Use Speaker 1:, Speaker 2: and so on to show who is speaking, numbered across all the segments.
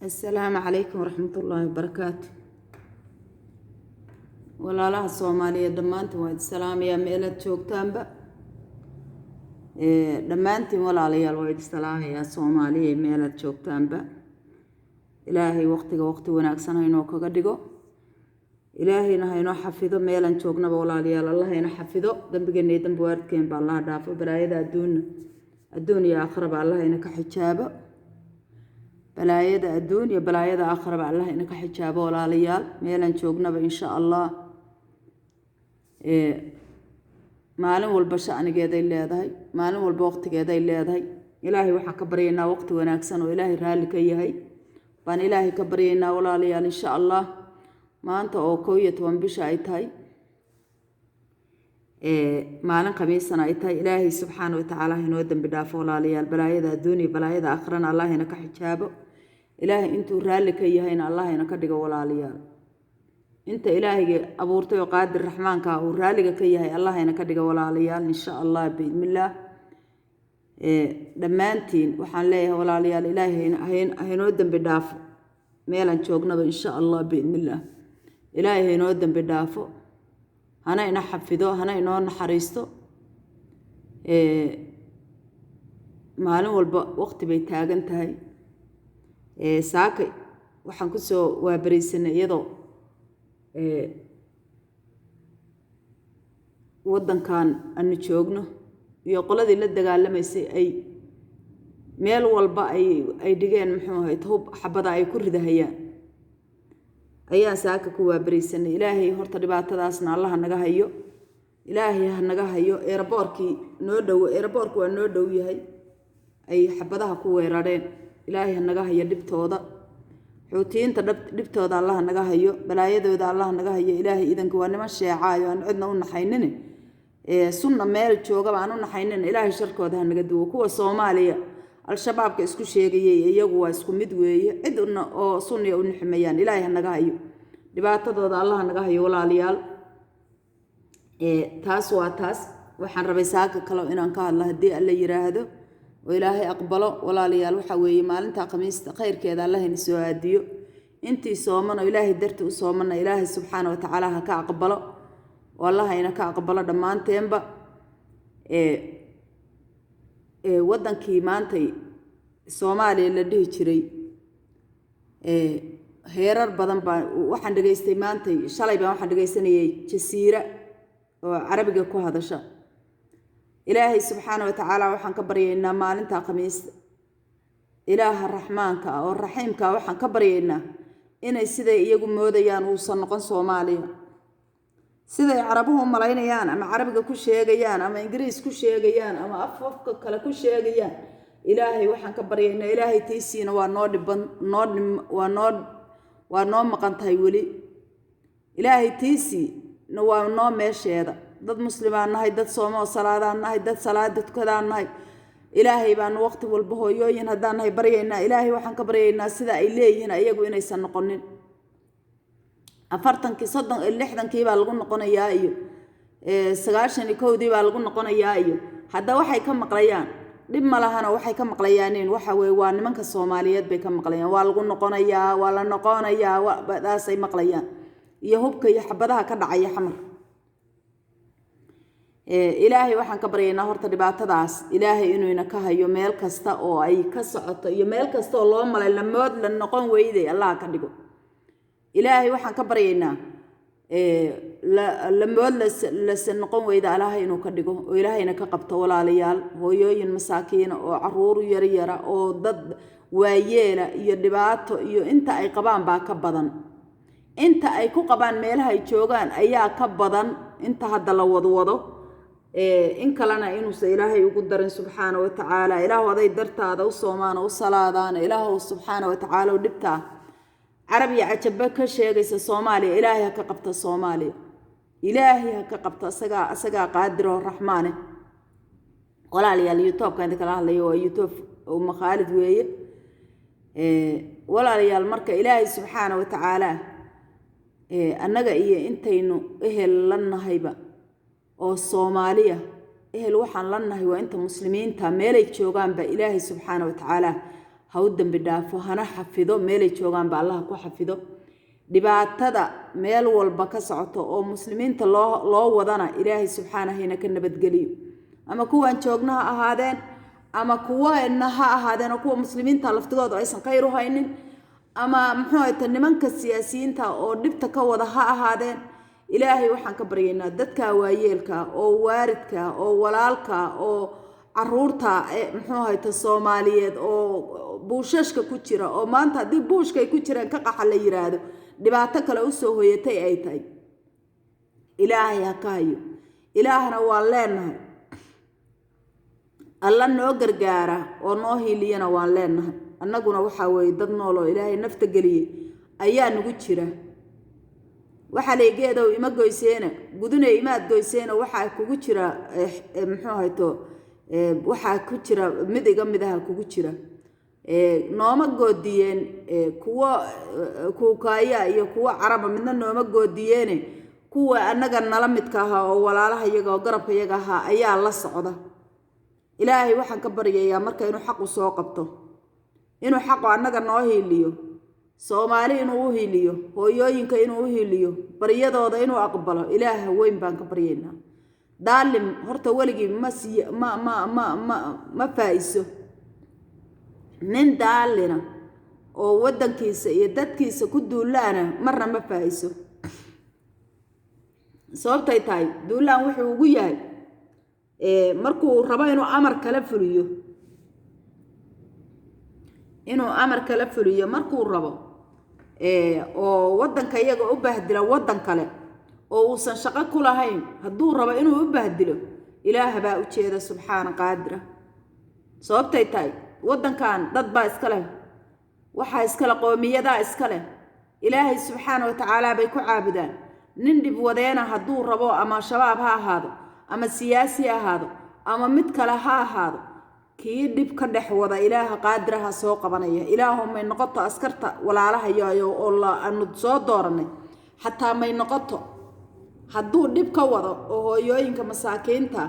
Speaker 1: السلام عليكم ورحمة الله وبركاته. ولا لها الصومالية دمانت وايد السلام يا ميلة شوكتان با دمانتي ولا ليا الوايد السلام يا صومالية ميلة شوكتان با إلهي وقتي وناكسنا ينوكا قدقو إلهي نهينو حفظو ميلة شوكنا ولا ليا الله ينو حفظو دنبقني دنبوارد كين بالله دافو برايدا الدنيا آخر بالله ينك حجابو بلايدا الدنيا بلايدا آخر بالله إنك حجابه ولا ليال ميلان شوقنا إن شاء الله مالن والبشأ أنا جادا اللي هذاي مالن والبوقت جادا اللي هذاي إلهي وح كبرينا وقت وناكسن وإلهي رالك يهي بان إلهي كبرينا ولا ليال إن شاء الله ما أنت أو كوية وانبشأ أيتهاي مالن قميصنا أيتهاي إلهي سبحانه وتعالى هنودن بدافع ولا ليال بلايدا الدنيا بلايدا آخرنا الله إنك حجابه إلهي أنتو رالك يهين الله ينكدق ولا ليال أنت إلهي أبورتي وقادر الرحمن كا ورالك يهي الله ينكدق ولا ليال إن شاء الله بإذن الله دمانتين وحن ليه ولا ليال إلهي هينودن بدافع ميلا نشوقنا إن شاء الله بإذن الله إلهي هينودن بدافع هنا ينحفظه هنا ينون حريستو معلوم والوقت بيتاجنتهاي saakay waxaan ku soo waabariisanay iyadoo wadankan aanu joogno iyo qoladii la dagaalamaysay ay meel walba ay dhigeen muxuu ahayd hub xabada ay ku ridahayaan ayaa saaka ku waabariisanay ilaahay horta dhibaatadaasna Allah naga hayo ilaahay ha naga hayo airportkii noo dhow airportku waa noo dhow yahay ay xabadaha ku weerareen إلهي هنجا هي دبتودا حوتين دبتودا الله هنجا هيو بلايدودا الله هنجا هي إلهي إذا كوانا ماشي عايو أن عدنا ونحينني سنة مال تشوجا معنا ونحينن إلهي شركة ده هنجا دو كوا الصومالية الشباب كإسكو شيء يجوا إسكو مدوي عدنا صنيا ونحميان إلهي هنجا هيو دبتودا الله هنجا هيو ولا ليال تاس وتاس وحن ساك كلام إن أنك الله دي اللي يراهده وإلهي أقبله ولا ليال وحوي مالنتا قميص خير كذا الله نسوا هديه أنتي صومنا وإلهي درت وصومنا إلهي سبحانه وتعالى هكا أقبله والله إنك أقبله دمان تيمبا ودن كي مانتي الصومالي اللي ده يشري هيرر بدن با وحن دقيستي مانتي شلي بان وحن دقيستني جسيرة وعربي كو هذا شا إلهي سبحانه وتعالى وحن كبرينا مالنتا قميص إله الرحمن كا والرحيم كا وحن كبرينا إن السيدة يجوا موديان وصنقن صوماليا سيدة عربهم ملاينيان أما عربي كل شيء جيان أما إنجليز كل شيء جيان أما أفق كلا كل شيء جيان إلهي وحن كبرينا إلهي تيسين ونود ونود مقنتهاي ولي إلهي تيسي نوع ماشي هذا dad muslimaan nahay dad soomo salaadaan nahay dad salaad dadkadaan nahay ilaahay baan waqti walba hooyooyin hadaan nahay baryeynaa ilaahay waxaan ka baryeynaa sida ay leeyihiin ayagu inaysan noqonin 40kii 60kii baa lagu noqonayaa iyo 90kii baa lagu noqonayaa iyo hadda waxay ka maqlayaan dib ma lahana waxay ka maqlayaaneen waxa weey waa nimanka Soomaaliyeed bay ka maqlayaan waa lagu noqonayaa waa la noqonayaa wadaasay maqlayaan iyo hubka iyo xabadaha ka dhacaya xamar إلهي وحن كبرينا هرت دبعتداس إلهي إنه ينكهيو ميل كستا أو أي كسعة يميل كستا الله ملا لمود للنقون ويدي الله كديكو إلهي وحن كبرينا لمود للنقون ويدي الله إنه كديكو وإلهي إنك قبط ولا ليال هو يوين مساكين أو عرور يريرا أو ضد ويلا يدبعت أنت أي قبان باكبضن أنت أي كقبان ميلها يشوغان أيها كبضن أنت هذا لو وضو إن كلنا إنه سإلهي يقدر سبحانه وتعالى إله هذا درت هذا والصومان والصلاة إله سبحانه وتعالى ودبته عربي عتبك شيء جيس الصومالي إلهي كقبت الصومالي إلهي كقبت سجا قادر الرحمن ولا لي اليوتيوب كان ذكر الله هو يوتيوب ومخالد ويا ولا لي المركة إلهي سبحانه وتعالى النجا إيه أنت إنه إيه لنا هيبة أو الصومالية إيه الوحن لنا هو أنت مسلمين تملك شوقان بإلهي سبحانه وتعالى ha u dambi dhaafo hana xafido meelay joogaan ba Allah ku xafido dhibaatada meel walba ka socoto oo muslimiinta loo wadana Ilaahay subxaanahu ina ka nabadgeliyo ama kuwan joogna ha ahaadeen ama kuwana ha ahaadeen kuwa muslimiinta laftigooda aysan khayr u haynin ama muxuu ahayd nimanka siyaasiyiinta oo dhibta ka wada ha ahaadeen Ilaahay waxaan ka baryaynaa dadka waayeelka oo waaridka oo walaalka oo caruurta muxuu ahayd Soomaaliyeed oo buushashka ku jira oo maanta hadii buushka ay ku jiraan ka qaxal la yiraahdo dhibaato kale u soo hoyatay ay tahay Ilaahay ha ka hayo Ilaahna waa leenahay alla noo gargaara oo noo hiiliyana waan leenahay annaguna waxa weey dad nool oo Ilaahay nafta galiyay ayaa nagu jira waxa leegeedo ima goyseena gudune imaad goyseena waxa kugu jira muxuu hayto waxa ku jira midaha kugu jira nooma goodiyeen kuwa kuukaaya iyo kuwa caraba midna nooma goodiyeen kuwa annaga nala midka ah oo walaalaha iyaga oo garabka iyaga ah ayaa la socda Ilaahay waxaan ka baryayaa marka inuu xaq u soo qabto inuu xaq annaga noo hiiliyo Soomaali inuu u hiiliyo hooyooyinka inuu u hiiliyo baryadooda inuu aqbalo Ilaahay weyn baan ka baryaynaa daalim horta waligi ma faa'iiso nin daalina oo wadankiisa iyo dadkiisa ku duulaana marna ma faa'iiso sababtay tahay duulaan wuxuu ugu yahay markuu rabo inuu amar kala fuliyo markuu rabo oo wadanka iyaga u bahdila wadan kale oo uusan shaqo ku lahayn hadduu rabo inuu u bahdilo Ilaahay baa u jeeda subxaana qaadira sababtay tahay wadankan dad baa iska leh waxa iska leh qoomiyada iska leh Ilaahay subxaana wa ta'aala bay ku caabudaan nin dib wadeena hadduu rabo ama shabaab ha ahaado ama siyaasi ha ahaado ama mid kale ha ahaado kii dib ka dhex wada Ilaaha qaadiraha soo qabanaya Ilaahu may noqoto askarta walaalaha iyo oo la aanu soo dooranay hatta may noqoto hadduu dib ka wado oo hooyooyinka masaakiinta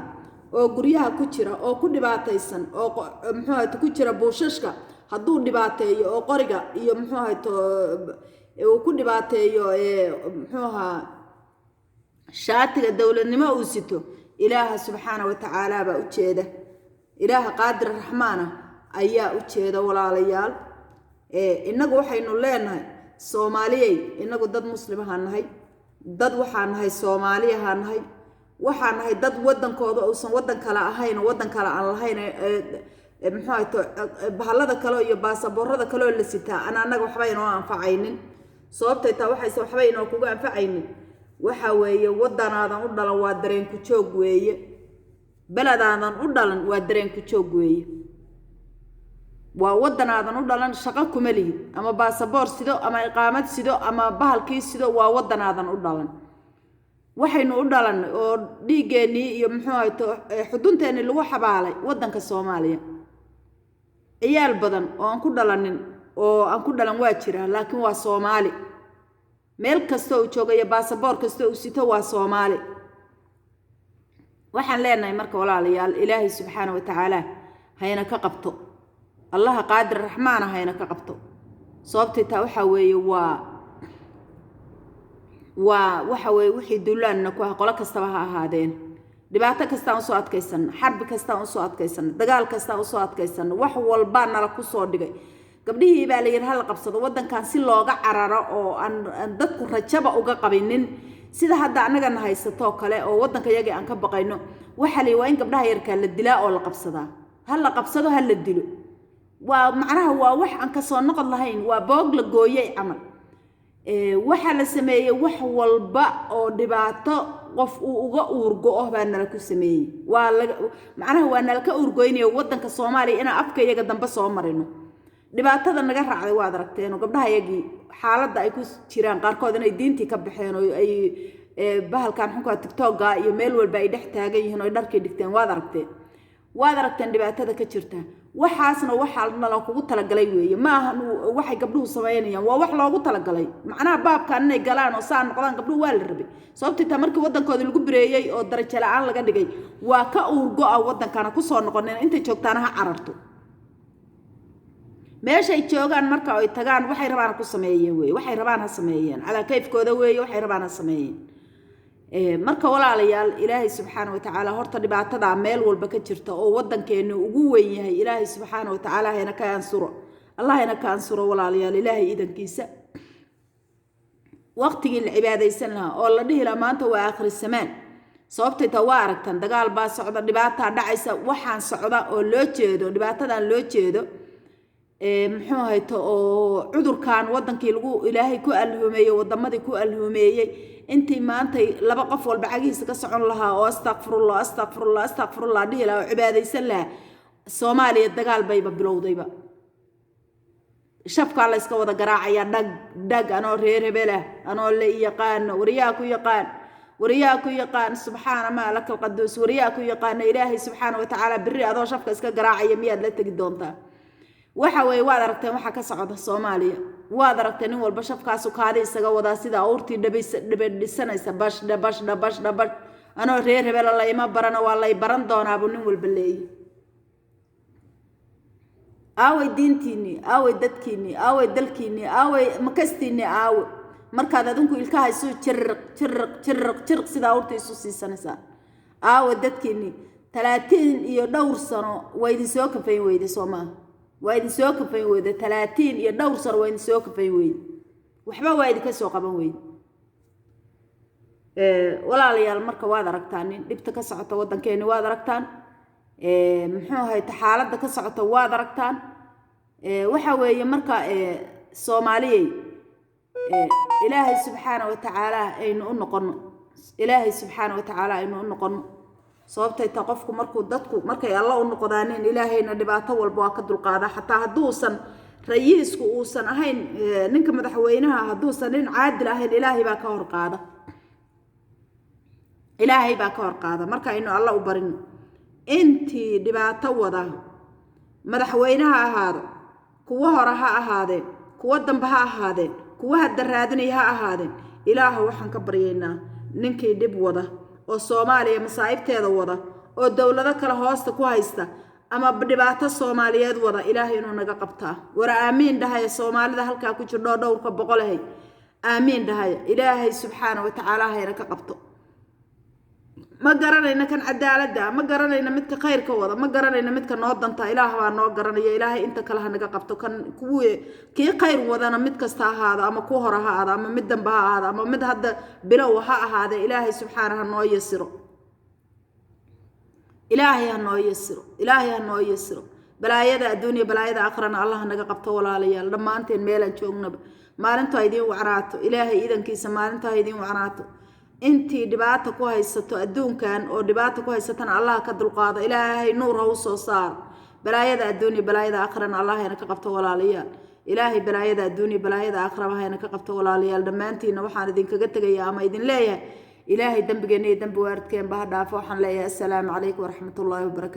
Speaker 1: oo guryaha ku jira oo ku dhibaataysan oo muxuu ahayd ku jira buushashka hadduu dhibaateeyo oo qoriga iyo muxuu ahayd oo ku dhibaateeyo muxuu ahaa shaatiga dawladnimo uu sito Ilaaha subxaanahu wa ta'aala baa u jeeda Ilaaha qaadir raxmaana ayaa u jeeda walaalayaal inagu waxaynu leenahay Soomaaliyay inagu dad muslimaha nahay dad waxaan nahay Soomaaliyaha nahay waxaan nahay dad wadankooda oo san wadan kala ahayn wadan kala aan lahayn muxuu ahayd bahalada kale iyo baasaboorada kale oo la sitaa anaga waxba inoo anfacaynin sababtay taa waxba inoo kuga anfacaynin waxa weeye wadanaadan u dhalan waa dareen ku joog weeye beladaadan u dhalan waa dareen ku joog weeye waa wadanaadan u dhalan shaqo kuma lihid ama baasaboor sido ama iqaamad sido ama bahalkii sido waa wadanaadan u dhalan waxaynu u dhalan oo dhiigeeni iyo muxuu ahayd xudunteeni lagu xabaalay wadanka Soomaaliya ciyaal badan oo aan ku dhalanin oo aan ku dhalan waa jira laakiin waa Soomaali meel kasta oo joogaya baasaboor kasta oo sito waa Soomaali waxaan leenahay marka walaalayaal Ilaahay subxaanahu wa ta'aala hayna ka qabto Allah qaadir raxmaan hayna ka qabto sababtay taa waxa weeye waxa weeye wixii duulaanna ku qolo kasta ha ahaadeen dhibaato kasta oo soo adkaysan xarbi kasta oo soo adkaysan dagaal kasta oo soo adkaysan wax walba nala ku soo dhigay gabdhihii baa la yiraahdo hal qabsado wadankan si looga cararo oo aan dadku rajaba uga qabinin sida hadda anaga haysato kale oo wadanka yaga aan ka baqayno waxa la waa in gabdhaha yarka la dilaa oo la qabsadaa hal la qabsado hal la dilo waa macnaha waa wax aan ka soo noqon lahayn waa boog la gooyay amal waxa la sameeyay wax walba oo dhibaato qof uu uga uurgo baa nala ku sameeyay waa macnaha waa nala ka uurgoynay wadanka Soomaaliya ina afka iyaga dambe soo marino dhibaatada naga raacday waad aragteen oo gabdhaha yagii xaaladda ay ku jiraan qaarkood inay diintii ka baxeen oo ay bahalkan xunka TikTok-ga iyo meel walba ay dhex taagan yihiin oo dharkii dhigteen waad aragteen dhibaatada ka jirta waxaasna waxa la kugu talagalay weeye ma aha waxay gabdhuhu sameeyaan waa wax loogu talagalay macnaha baabkan inay galaan oo saan noqdaan gabdhuhu waa la rabay sababtoo markii wadankooda lagu bireeyay oo darajo la'aan laga dhigay waa ka uurgo wadankana ku soo noqoneen inta joogtaana ha cararto meeshay joogaan marka ay tagaan waxay rabaan ku sameeyeen weey waxay rabaan ha sameeyeen ala kayfkooda weey waxay rabaan ha sameeyeen marka walaalayaal ilaahay subxaanahu wa ta'ala horta dhibaatada meel walba ka jirta oo wadankeenu ugu weyn yahay ilaahay subxaanahu wa ta'ala hayna ka ansuro allah hayna ka ansuro walaalayaal ilaahay idankiisa waqtigii la cibaadaysan lahaa oo la dhihi lahaa maanta waa aakhir samaan sababtay taa waa aragtan dagaal baa socda dhibaato dhacaysa waxaan socda oo loo jeedo dhibaatadan loo jeedo muxuu hayto oo cudurkan wadankii lagu ilaahay ku alhumeeyay wadamadii ku alhumeeyay intii maanta laba qof walba cagiisa ka socon lahaa oo astaghfirullah dhihi lahaa oo cibaadaysan lahaa Soomaaliya dagaal bayba bilowdayba shafka la iska wada garaacaya dhag anoo reer hebel anoo la yaqaan wariyaa ku yaqaan subxaana ma lakal qaduus wariyaa ku yaqaan ilaahay subxaanahu wa ta'ala birri adoo shafka iska garaacaya miyaad la tagi doontaa waxa way waad aragteen waxa ka socda Soomaaliya waad aragteen in walba shafkaas u kaadi isaga wada sida awrtii dhabaysanaysa bash anoo reer hebel la ima barana waa lay baran doonaa buu nin walba leeyahay aaway diintiini aaway dadkiini aaway dalkiini aaway makastiini aaway markaad adinku ilkaha isu jirq sida awrtii isu siisanaysa aaway dadkiini 30 iyo dhowr sano way idin soo kafay weyday Soomaaliya waa idin soo kafay weyday 30 iyo dhowr sano waa idin soo kafay weyday waxba waa idin ka soo qaban weyday walaalayaal marka waad aragtaan in dhibta ka socota wadankeena waad aragtaan muxuu ahay xaaladda ka socota waad aragtaan waxa weeye marka Soomaaliyeey ilaahay subxaanahu wa ta'ala aynu u noqono ilaahay subxaanahu wa ta'ala aynu u noqono sababtay ta qofku markuu dadku markay Allah u noqdaan ilaahayna dhibaato walba waa ka dulqaada xataa haduusan rayiisku uusan ahayn ninka madaxweynaha haduusan in caadil ahayn ilaahay baa ka hor qaada marka aynu Allah u barin intii dhibaato wada madaxweynaha ahaado kuwa hore ha ahaadeen kuwa dambe ha ahaadeen kuwa hadda raadinay ha ahaadeen ilaahu waxaan ka baryaynaa ninkii dib wada oo Soomaaliya masaa'ibteeda wada oo dawlado kala hoosta ku haysta ama dhibaato Soomaaliyeed wada ilaahay inuu naga qabtaa war aamiin dhahay Soomaalida halka ku jirto dhowrka boqol ah aamiin dhahay ilaahay subxaanahu wa ta'ala hayna ka qabto ma garanayna kan cadaaladda ma garanayna midka khayrka wada ma garanayna midka noo danta ilaahay baa noo garanaya ilaahay inta kale ha naga qabto kan kuwii kii khayr wadana mid kasta ahaado ama ku hor ahaado ama mid dambe ha ahaado ama mid hadda bilow ha ahaado ilaahay subxaanahu noo yasiro ilaahay ha noo yasiro balaayada adduunyo balaayada aakhirana Allah naga qabto walaalayaal dhamaanteen meelan joognaba maalinta idin wacraato ilaahay idankiisa maalinta idin wacraato intii dhibaato ku haysato adduunkan oo dhibaato ku haysatana Allah ka dulqaado ilaahay nuur ha u soo saar balaayada adduunyo balaayada aakhirana Allah hayna ka qabto walaalayaal ilaahay balaayada adduunyo balaayada aakhiraba hayna ka qabto walaalayaal dhamaantiina waxaan idin kaga tagayaa ama idin leeyahay ilaahay dambigeena iyo dambi waaridkeen baa dhaafo waxaan leeyahay assalaamu calaykum waraxmatullaahi wabarakaatuh